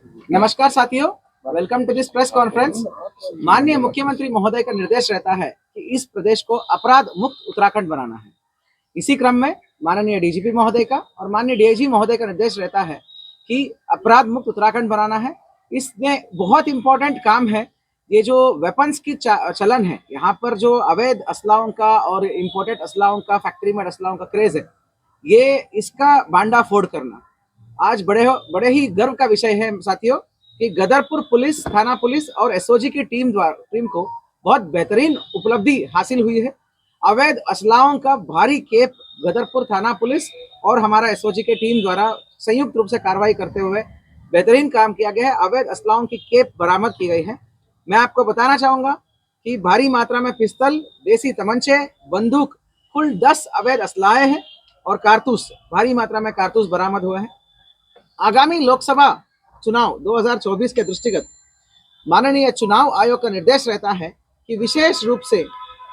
नमस्कार साथियों, welcome to this press conference. माननीय मुख्यमंत्री महोदय का निर्देश रहता है कि इस प्रदेश को अपराध मुक्त उत्तराखंड बनाना है। इसी क्रम में माननीय डीजीपी महोदय का और माननीय डीआईजी महोदय का निर्देश रहता है कि अपराध मुक्त उत्तराखंड बनाना है। इसमें बहुत इंपॉर्टेंट काम है। ये जो वेपन्स की चलन है, यहाँ पर जो अवैध असलाओं का और इम्पोर्टेड असलाओं का, फैक्ट्री में असलाओं का क्रेज है, ये इसका बांडाफोड़ करना आज बड़े ही गर्व का विषय है साथियों कि गदरपुर पुलिस, थाना पुलिस और एसओजी की टीम को बहुत बेहतरीन उपलब्धि हासिल हुई है। अवैध असलाओं का भारी केप गदरपुर थाना पुलिस और हमारा एसओजी के टीम द्वारा संयुक्त रूप से कार्रवाई करते हुए बेहतरीन काम किया गया है। अवैध असलाओं की केप बरामद की गई है। मैं आपको बताना चाहूंगा कि भारी मात्रा में पिस्तल, देसी तमंचे, बंदूक, कुल 10 अवैध असलाहे हैं और कारतूस, भारी मात्रा में कारतूस बरामद हुए हैं। आगामी लोकसभा चुनाव 2024 के दृष्टिगत माननीय चुनाव आयोग का निर्देश रहता है कि विशेष रूप से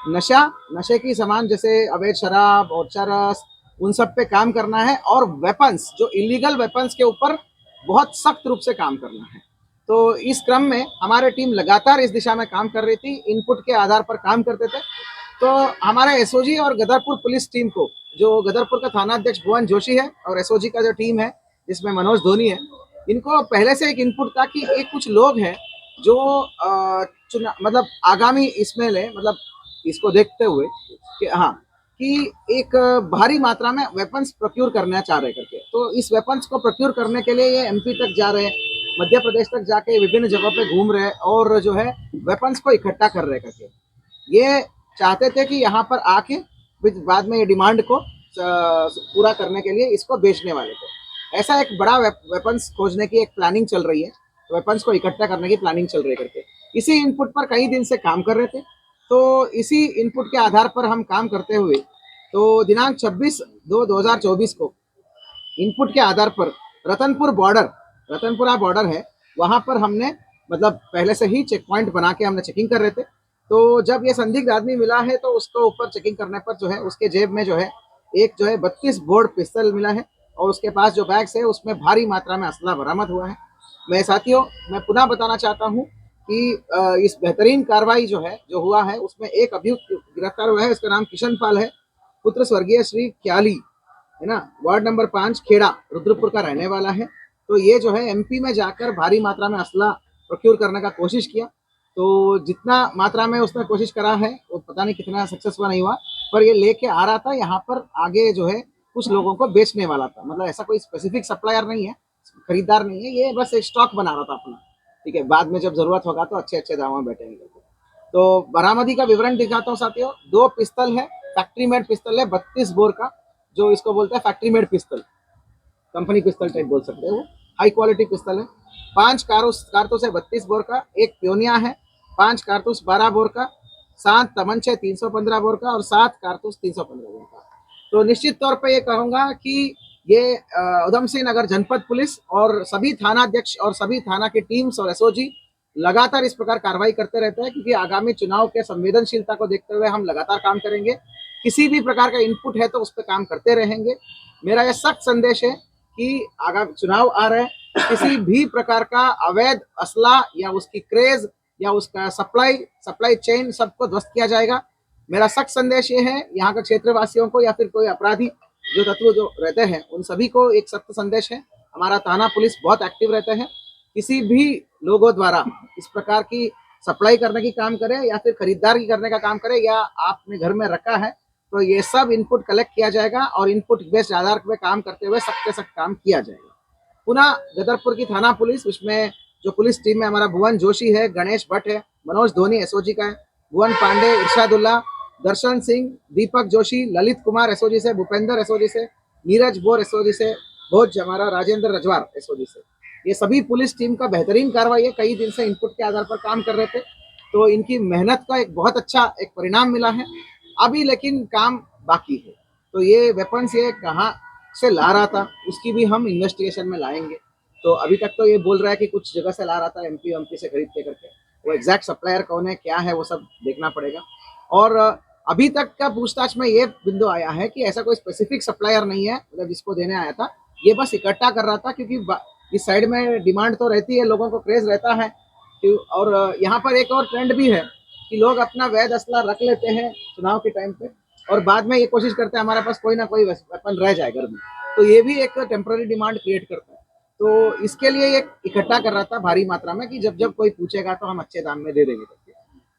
नशे की सामान जैसे अवैध शराब और चरस, उन सब पे काम करना है और वेपन्स, जो इलीगल वेपन्स के ऊपर बहुत सख्त रूप से काम करना है। तो इस क्रम में हमारी टीम लगातार इस दिशा में काम कर रही थी, इनपुट के आधार पर काम करते थे। तो हमारे एसओजी और गदरपुर पुलिस टीम को, जो गदरपुर का थाना अध्यक्ष भुवन जोशी है और एसओजी का जो टीम है जिसमें मनोज धोनी है, इनको पहले से एक इनपुट था कि एक कुछ लोग हैं जो मतलब आगामी इसमें ले, मतलब इसको देखते हुए कि हाँ, कि एक भारी मात्रा में वेपन्स प्रोक्योर करना चाह रहे करके, तो इस वेपन्स को प्रोक्योर करने के लिए ये एमपी तक जा रहे हैं, मध्य प्रदेश तक जाके विभिन्न जगहों पे घूम रहे हैं और जो है वेपन्स को इकट्ठा कर रहे करके। ये चाहते थे कि यहाँ पर आके बाद में ये डिमांड को पूरा करने के लिए इसको बेचने वाले थे। ऐसा एक बड़ा वेपन्स खोजने की एक प्लानिंग चल रही है, वेपन्स को इकट्ठा करने की प्लानिंग चल रही है करके। इसी इनपुट पर कई दिन से काम कर रहे थे। तो इसी इनपुट के आधार पर हम काम करते हुए तो दिनांक 26/2/2024 को इनपुट के आधार पर रतनपुरा बॉर्डर है, वहां पर हमने मतलब पहले से ही चेक पॉइंट बना के हमने चेकिंग कर रहे थे। तो जब ये संदिग्ध आदमी मिला है तो उसको ऊपर चेकिंग करने पर जो है उसके जेब में जो है एक जो है 32 बोर्ड पिस्तल मिला है और उसके पास जो बैग्स है उसमें भारी मात्रा में असला बरामद हुआ है। मैं पुनः बताना चाहता हूँ कि इस बेहतरीन कार्रवाई जो हुआ है उसमें एक अभियुक्त गिरफ्तार हुआ है। उसका नाम किशन पाल है, पुत्र स्वर्गीय श्री क्याली, है ना, वार्ड नंबर 5 खेड़ा, रुद्रपुर का रहने वाला है। तो ये जो है एमपी में जाकर भारी मात्रा में असला प्रोक्योर करने का कोशिश किया। तो जितना मात्रा में उसने कोशिश करा है वो पता नहीं कितना सक्सेसफुल नहीं हुआ, पर ये लेके आ रहा था यहाँ पर, आगे जो है कुछ लोगों को बेचने वाला था। मतलब ऐसा कोई स्पेसिफिक सप्लायर नहीं है, खरीदार नहीं है, ये बस एक स्टॉक बना रहा था अपना। ठीक है, बाद में जब जरूरत होगा तो अच्छे अच्छे दामों में बैठेंगे। तो बरामदी का विवरण दिखाता हूँ साथियों। 2 पिस्तल है, फैक्ट्री मेड पिस्तल है 32 बोर का, जो इसको बोलते हैं फैक्ट्री मेड पिस्तल, कंपनी पिस्तल टाइप बोल सकते हैं, वो हाई क्वालिटी पिस्तल है। 5 कारतूस है 32 बोर का, एक प्योनिया है, 5 कारतूस 12 बोर का, 7 तमंचे 315 बोर का और 7 कारतूस 315 बोर का। तो निश्चित तौर पर ये कहूँगा कि ये उधम सिंह नगर जनपद पुलिस और सभी थाना अध्यक्ष और सभी थाना की टीम्स और एसओजी लगातार इस प्रकार कार्रवाई करते रहते हैं, क्योंकि आगामी चुनाव के संवेदनशीलता को देखते हुए हम लगातार काम करेंगे। किसी भी प्रकार का इनपुट है तो उस पर काम करते रहेंगे। मेरा यह सख्त संदेश है कि आगामी चुनाव आ रहे हैं, किसी भी प्रकार का अवैध असला या उसकी क्रेज या उसका सप्लाई चेन सबको ध्वस्त किया जाएगा। मेरा सख्त संदेश ये है यहाँ के क्षेत्रवासियों को या फिर कोई अपराधी जो तत्व जो रहते हैं उन सभी को एक सख्त संदेश है। हमारा थाना पुलिस बहुत एक्टिव रहते हैं। किसी भी लोगों द्वारा इस प्रकार की सप्लाई करने की काम करे या फिर खरीदार की करने का काम करे या आपने घर में रखा है, तो ये सब इनपुट कलेक्ट किया जाएगा और इनपुट बेस्ड आधार पे काम करते हुए सख्त से सख्त काम किया जाएगा। पुनः गदरपुर की थाना पुलिस, उसमें जो पुलिस टीम में हमारा भुवन जोशी है, गणेश भट्ट है, मनोज धोनी एसओजी का है, भुवन पांडे, इरशादुल्ला, दर्शन सिंह, दीपक जोशी, ललित कुमार एसओजी से, भूपेंद्र एसओजी से, नीरज बोर एसओजी से, भोज हमारा राजेंद्र रजवार एसओजी से, ये सभी पुलिस टीम का बेहतरीन कार्रवाई है। कई दिन से इनपुट के आधार पर काम कर रहे थे, तो इनकी मेहनत का एक बहुत अच्छा एक परिणाम मिला है। अभी लेकिन काम बाकी है। तो ये वेपन्स ये कहाँ से ला रहा था उसकी भी हम इन्वेस्टिगेशन में लाएंगे। तो अभी तक तो ये बोल रहा है कि कुछ जगह से ला रहा था, एमपी से खरीद के करके। वो एग्जैक्ट सप्लायर कौन है, क्या है, वो सब देखना पड़ेगा। और अभी तक का पूछताछ में ये बिंदु आया है कि ऐसा कोई स्पेसिफिक सप्लायर नहीं है, मतलब जिसको देने आया था, ये बस इकट्ठा कर रहा था, क्योंकि इस साइड में डिमांड तो रहती है, लोगों को क्रेज रहता है और यहाँ पर एक और ट्रेंड भी है कि लोग अपना वैध असला रख लेते हैं चुनाव के टाइम पे और बाद में ये कोशिश करते हैं हमारे पास कोई ना कोई वेपन रह जाए घर में, तो ये भी एक टेम्पररी डिमांड क्रिएट करता है। तो इसके लिए ये इकट्ठा कर रहा था भारी मात्रा में कि जब जब कोई पूछेगा तो हम अच्छे दाम में दे देंगे।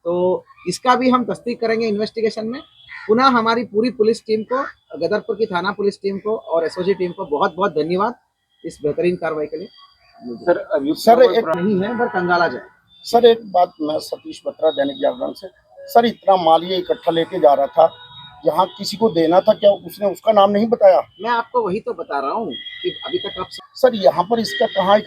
तो इसका भी हम तस्दीक करेंगे इन्वेस्टिगेशन में। पुनः हमारी पूरी पुलिस टीम को, गदरपुर की थाना पुलिस टीम को और एसओजी टीम को बहुत बहुत धन्यवाद इस बेहतरीन कार्रवाई के लिए। सर एक नहीं है पर कंगाला जाए। सर एक बात, मैं सतीश बत्रा, दैनिक जागरण से। सर इतना माल ये इकट्ठा लेके जा रहा था, जहाँ किसी को देना था, क्या उसने उसका नाम नहीं बताया? मैं आपको वही तो बता रहा हूँ कि अभी तक आप सर यहाँ पर इसका कहाँ